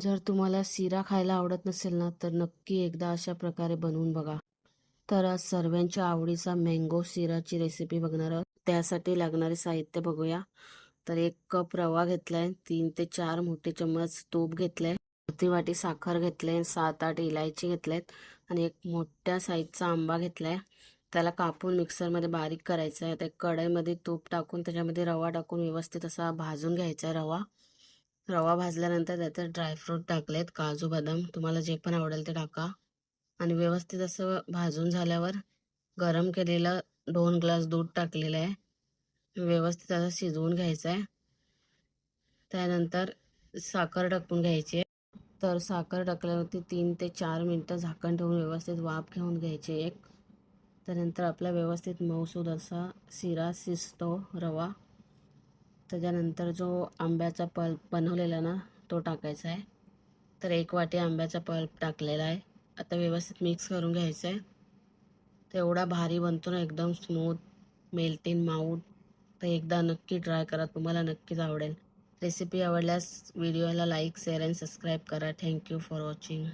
जर तुम्हाला शिरा खायला आवडत नसेल ना, तर नक्की एकदा अशा प्रकारे बनवून बघा. तर आज सर्वांच्या आवडीचा मँगो शिराची रेसिपी बघणार आहोत. त्यासाठी लागणारे साहित्य बघूया. तर 1 कप रवा घेतलाय, 3 ते 4 मोठे चम्मच तूप घेतलंय, अर्धी वाटी साखर घेतलंय, 7-8 इलायची घेतल्यात आणि एक मोठ्या साईजचा आंबा घेतलाय. त्याला कापून मिक्सरमध्ये बारीक करायचं आहे. त्या कढईमध्ये तूप टाकून त्याच्यामध्ये रवा टाकून व्यवस्थित असा भाजून घ्यायचा आहे रवा. रवा भाजल्यानंतर त्याच्यात ड्रायफ्रूट टाकलेत, काजू बदाम तुम्हाला जे पण आवडेल ते टाका आणि व्यवस्थित असं भाजून झाल्यावर गरम केलेलं 2 ग्लास दूध टाकलेलं आहे. व्यवस्थित असं शिजवून घ्यायचं आहे. त्यानंतर साखर टाकून घ्यायची आहे. तर साखर टाकल्यावरती 3 ते 4 मिनटं झाकण ठेवून व्यवस्थित वाफ घेऊन घ्यायची एक. त्यानंतर आपला व्यवस्थित मऊसूद असा शिरा शिजतो रवा. त्याच्यानंतर जो आंब्याचा पल्प बनवलेला ना, तो टाकायचा आहे. तर 1 वाटी आंब्याचा पल्प टाकलेला आहे. आता व्यवस्थित मिक्स करून घ्यायचं आहे. तर एवढा भारी बनतो ना, एकदम स्मूथ, मेल्ट इन माउथ. तर एकदा नक्की ट्राय करा, तुम्हाला नक्कीच आवडेल. रेसिपी आवडल्यास व्हिडिओला लाईक, शेअर आणि सबस्क्राईब करा. Thank you for watching.